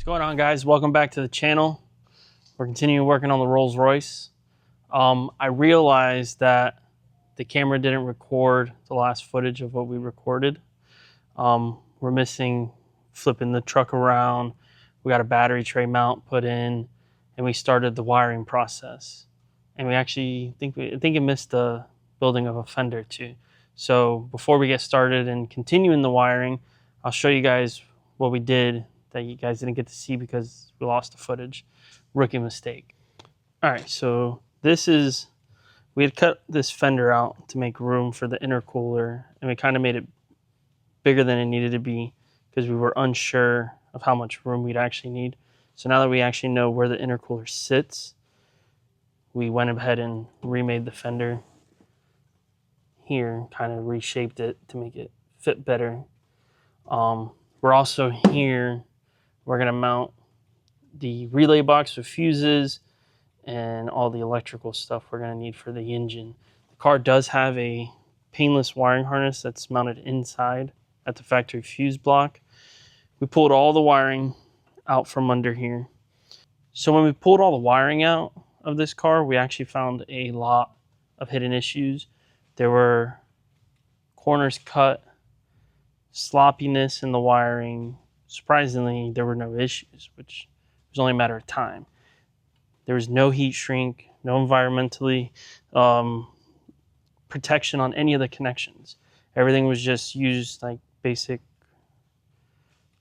What's going on, guys? Welcome back to the channel. We're continuing working on the Rolls-Royce. I realized that the camera didn't record the last footage of what we recorded. We're missing flipping the truck around. We got a battery tray mount put in, and we started the wiring process. And we actually think it missed the building of a fender too. So before we get started and continuing the wiring, I'll show you guys what we did that you guys didn't get to see because we lost the footage. Rookie mistake. All right, so we had cut this fender out to make room for the intercooler, and we kind of made it bigger than it needed to be because we were unsure of how much room we'd actually need. So now that we actually know where the intercooler sits, we went ahead and remade the fender here, kind of reshaped it to make it fit better. We're also here, we're gonna mount the relay box with fuses and all the electrical stuff we're gonna need for the engine. The car does have a painless wiring harness that's mounted inside at the factory fuse block. We pulled all the wiring out from under here. So when we pulled all the wiring out of this car, we actually found a lot of hidden issues. There were corners cut, sloppiness in the wiring. Surprisingly, there were no issues, which was only a matter of time. There was no heat shrink, no environmentally protection on any of the connections. Everything was just used like basic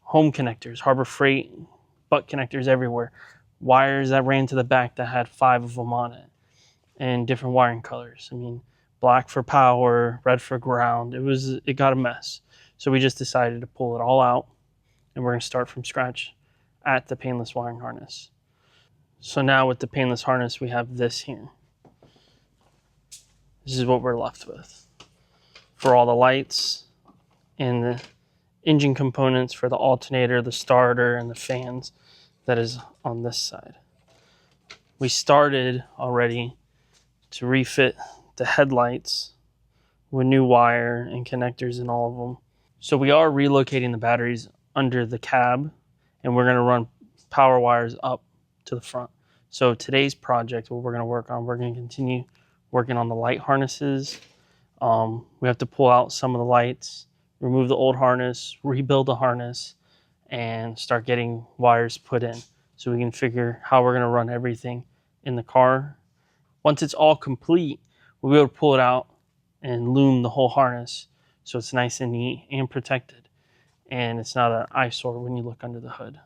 home connectors, Harbor Freight, butt connectors everywhere. Wires that ran to the back that had 5 of them on it, and different wiring colors. I mean, black for power, red for ground. It got a mess. So we just decided to pull it all out, and we're gonna start from scratch at the painless wiring harness. So now with the painless harness, we have this here. This is what we're left with for all the lights and the engine components for the alternator, the starter, and the fans that is on this side. We started already to refit the headlights with new wire and connectors in all of them. So we are relocating the batteries under the cab, and we're gonna run power wires up to the front. So today's project, what we're gonna continue working on the light harnesses. We have to pull out some of the lights, remove the old harness, rebuild the harness, and start getting wires put in so we can figure how we're gonna run everything in the car. Once it's all complete, we'll be able to pull it out and loom the whole harness so it's nice and neat and protected, and it's not an eyesore when you look under the hood.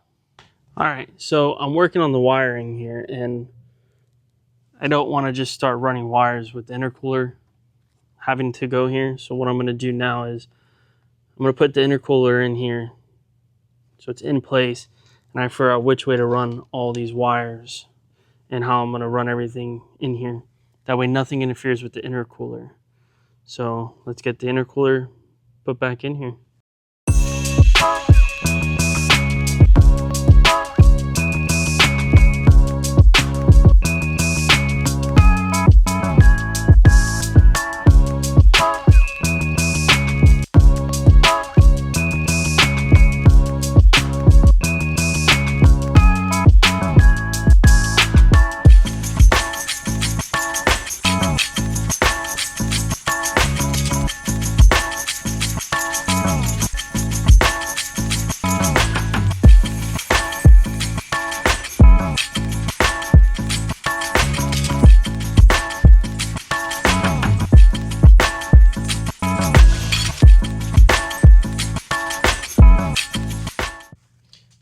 All right, so I'm working on the wiring here, and I don't want to just start running wires with the intercooler having to go here. So what I'm going to do now is I'm going to put the intercooler in here so it's in place, and I figure out which way to run all these wires and how I'm going to run everything in here. That way nothing interferes with the intercooler. So let's get the intercooler put back in here.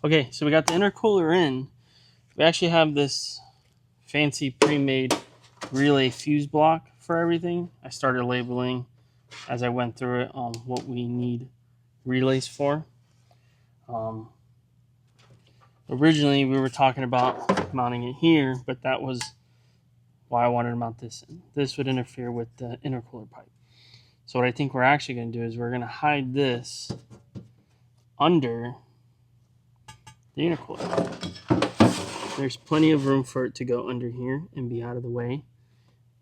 Okay, so we got the intercooler in. We actually have this fancy pre-made relay fuse block for everything. I started labeling as I went through it on what we need relays for. Originally, we were talking about mounting it here, but that was why I wanted to mount this in. This would interfere with the intercooler pipe. So what I think we're actually going to do is we're going to hide this under the intercooler. There's plenty of room for it to go under here and be out of the way,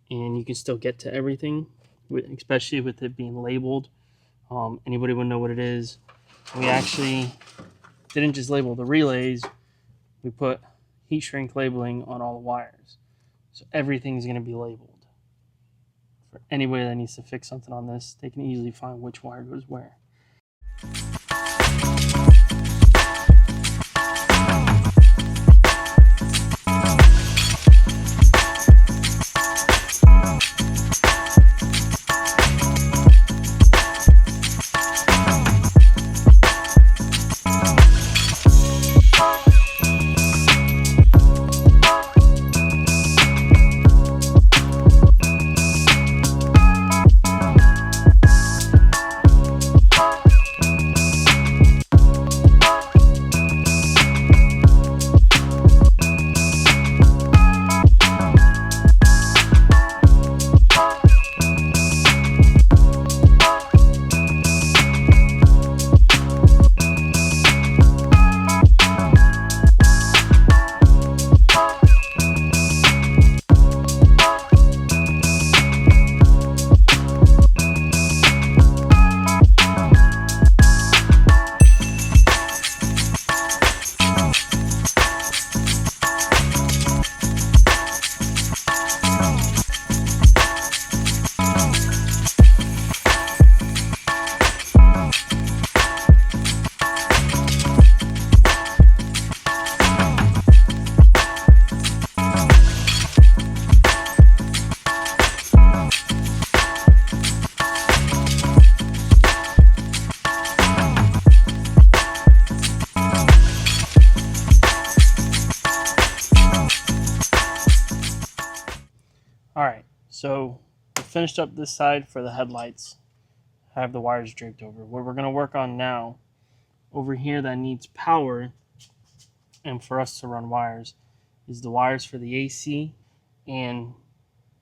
and you can still get to everything, especially with it being labeled. Anybody would know what it is. We actually didn't just label the relays, we put heat shrink labeling on all the wires. So everything's going to be labeled. For anybody that needs to fix something on this, they can easily find which wire goes where. Alright, so we finished up this side for the headlights. I have the wires draped over. What we're going to work on now, over here that needs power, and for us to run wires, is the wires for the AC and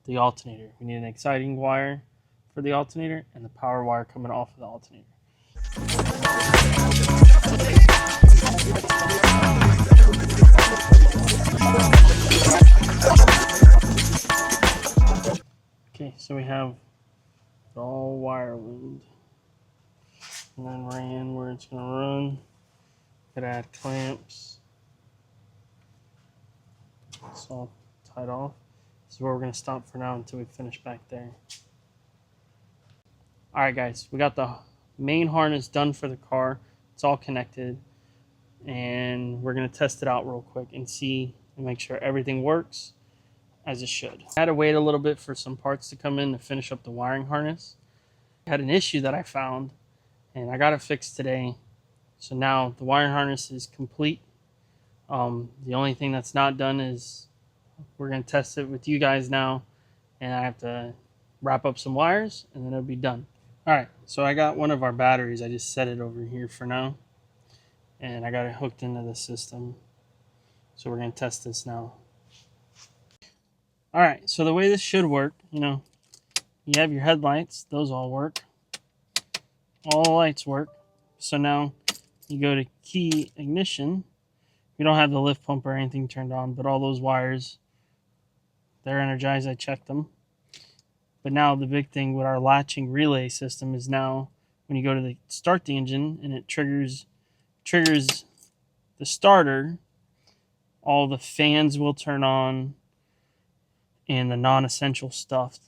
the alternator. We need an exciting wire for the alternator and the power wire coming off of the alternator. Okay, so we have it all wire looped. And then ran where it's going to run. Gotta add clamps. It's all tied off. This is where we're going to stop for now until we finish back there. Alright guys, we got the main harness done for the car. It's all connected. And we're going to test it out real quick and see and make sure everything works as it should. I had to wait a little bit for some parts to come in to finish up the wiring harness. I had an issue that I found and I got it fixed today. So now the wiring harness is complete. The only thing that's not done is we're going to test it with you guys now, and I have to wrap up some wires and then it'll be done. Alright, so I got one of our batteries. I just set it over here for now, and I got it hooked into the system. So we're going to test this now. Alright, so the way this should work, you have your headlights. Those all work. All the lights work. So now you go to key ignition. You don't have the lift pump or anything turned on, but all those wires, they're energized. I checked them. But now the big thing with our latching relay system is now when you go to start the engine and it triggers the starter, all the fans will turn on and the non-essential stuff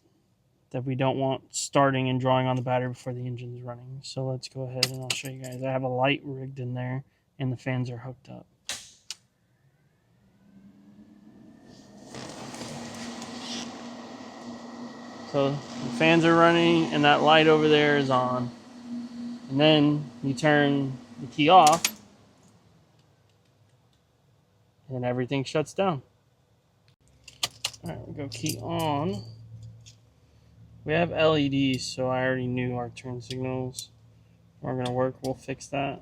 that we don't want starting and drawing on the battery before the engine's running. So let's go ahead and I'll show you guys. I have a light rigged in there and the fans are hooked up. So the fans are running and that light over there is on. And then you turn the key off and everything shuts down. Alright, we go key on. We have LEDs, so I already knew our turn signals weren't going to work. We'll fix that.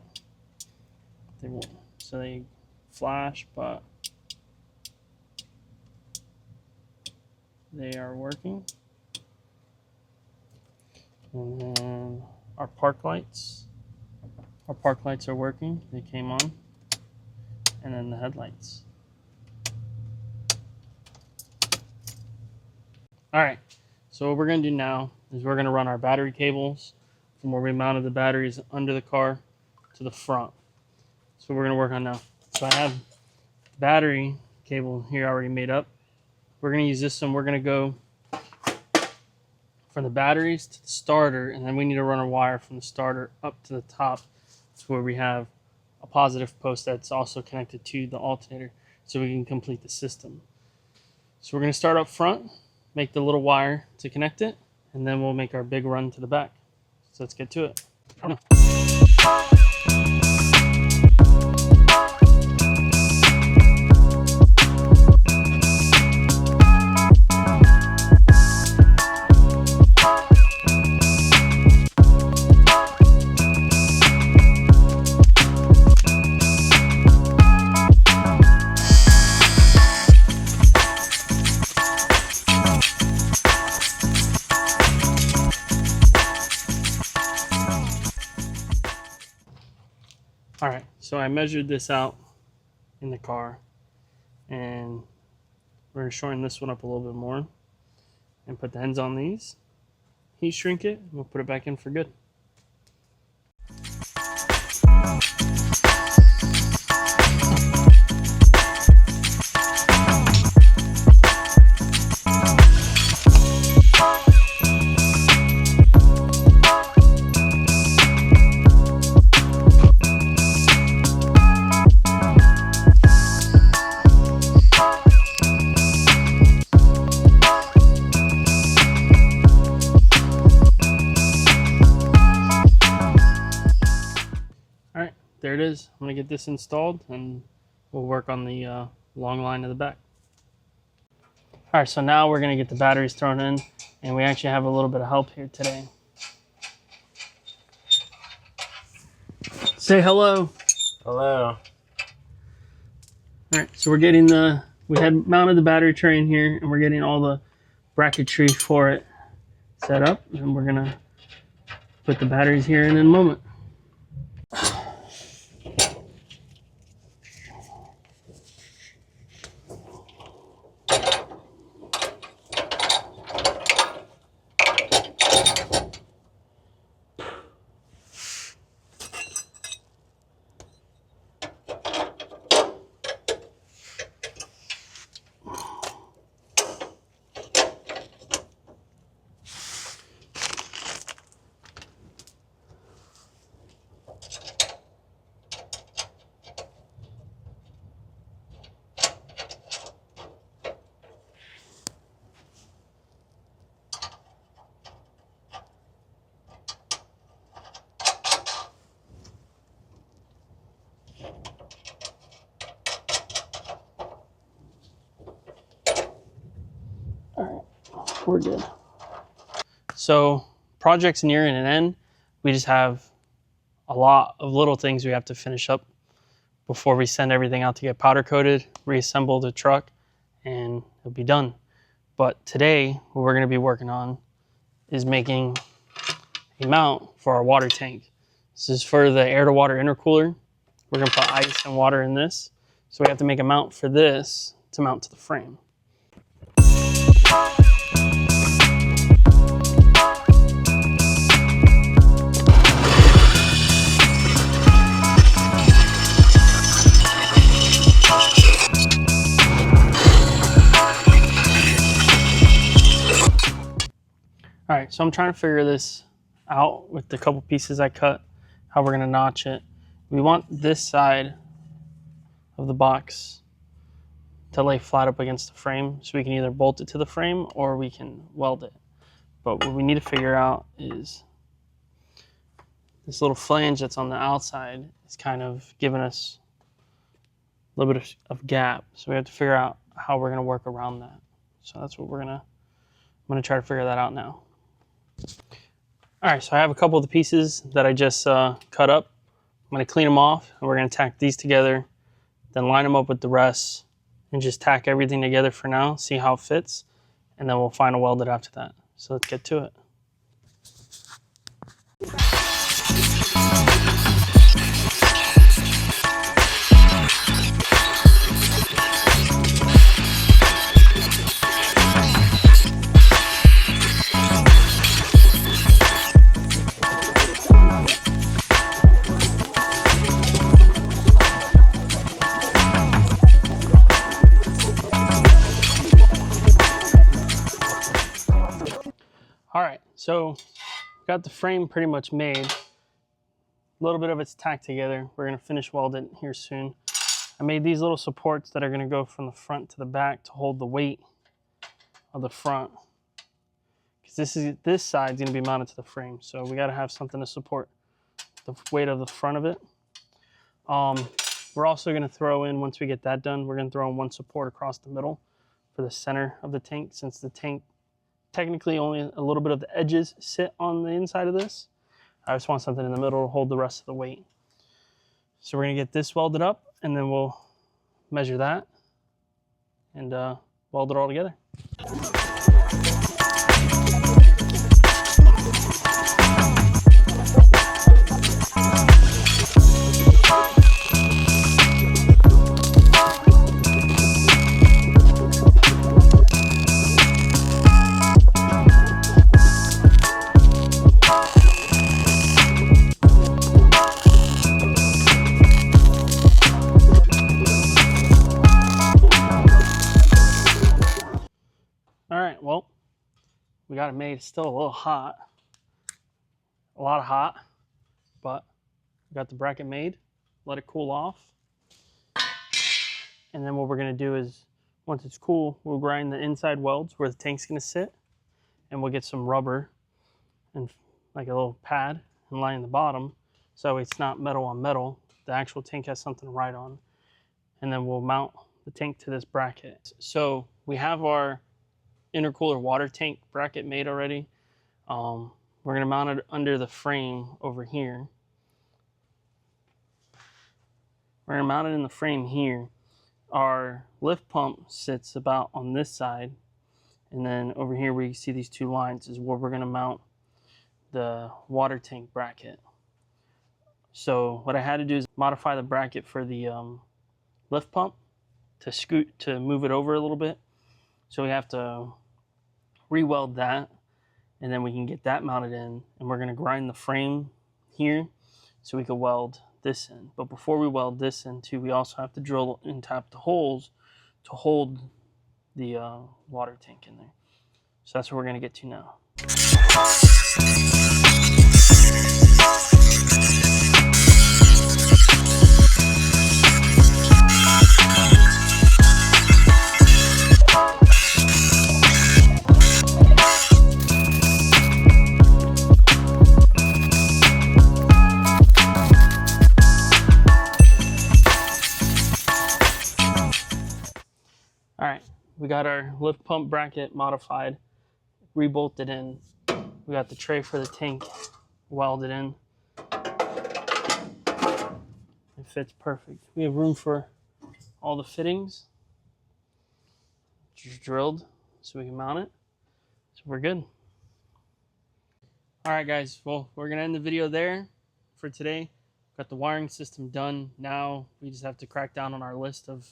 They won't, so they flash, but they are working. And then our park lights. Our park lights are working. They came on. And then the headlights. Alright, so what we're going to do now is we're going to run our battery cables from where we mounted the batteries under the car to the front. So we're going to work on now. So I have the battery cable here already made up. We're going to use this one. We're going to go from the batteries to the starter, and then we need to run a wire from the starter up to the top to where we have a positive post that's also connected to the alternator so we can complete the system. So we're going to start up front, make the little wire to connect it, and then we'll make our big run to the back. So let's get to it. All right, so I measured this out in the car, and we're going to shorten this one up a little bit more and put the ends on these, heat shrink it, and we'll put it back in for good. There it is. I'm going to get this installed and we'll work on the long line of the back. All right, so now we're going to get the batteries thrown in, and we actually have a little bit of help here today. Say hello. Hello. All right, so we're getting we had mounted the battery tray in here, and we're getting all the bracketry for it set up, and we're going to put the batteries here in a moment. We're good. So project's nearing an end. We just have a lot of little things we have to finish up before we send everything out to get powder coated, reassemble the truck, and it'll be done. But today, what we're going to be working on is making a mount for our water tank. This is for the air-to-water intercooler. We're going to put ice and water in this. So we have to make a mount for this to mount to the frame. All right, so I'm trying to figure this out with the couple pieces I cut, how we're gonna notch it. We want this side of the box to lay flat up against the frame, so we can either bolt it to the frame or we can weld it. But what we need to figure out is this little flange that's on the outside is kind of giving us a little bit of gap. So we have to figure out how we're gonna work around that. So that's what I'm gonna try to figure that out now. All right, so I have a couple of the pieces that I just cut up. I'm gonna clean them off, and we're gonna tack these together, then line them up with the rest, and just tack everything together for now, see how it fits, and then we'll final weld it after that. So let's get to it. So got the frame pretty much made. A little bit of it's tacked together. We're gonna finish weld it here soon. I made these little supports that are gonna go from the front to the back to hold the weight of the front. Because this side's gonna be mounted to the frame. So we gotta have something to support the weight of the front of it. We're also gonna throw in, once we get that done, we're gonna throw in one support across the middle for the center of the tank, since the tank technically only a little bit of the edges sit on the inside of this. I just want something in the middle to hold the rest of the weight. So we're gonna get this welded up, and then we'll measure that and weld it all together. All right, well, we got it made. It's still a little hot, a lot of hot, but we got the bracket made. Let it cool off. And then what we're gonna do is, once it's cool, we'll grind the inside welds where the tank's gonna sit, and we'll get some rubber and like a little pad and line the bottom, so it's not metal on metal. The actual tank has something to ride on. And then we'll mount the tank to this bracket. So we have our intercooler water tank bracket made already. We're gonna mount it under the frame over here. We're gonna mount it in the frame here. Our lift pump sits about on this side, and then over here where you see these two lines is where we're gonna mount the water tank bracket. So what I had to do is modify the bracket for the lift pump to move it over a little bit. So we have to re-weld that, and then we can get that mounted in, and we're gonna grind the frame here so we can weld this in. But before we weld this in too, we also have to drill and tap the holes to hold the water tank in there. So that's what we're gonna get to now. All right, we got our lift pump bracket modified, rebolted in. We got the tray for the tank welded in. It fits perfect. We have room for all the fittings. Just drilled so we can mount it. So we're good. All right, guys. Well, we're gonna end the video there for today. Got the wiring system done. Now we just have to crack down on our list of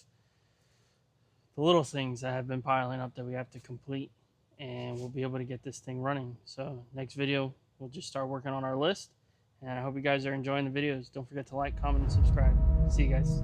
the little things that have been piling up that we have to complete, and we'll be able to get this thing running. So next video, we'll just start working on our list, and I hope you guys are enjoying the videos. Don't forget to like, comment, and subscribe. See you guys.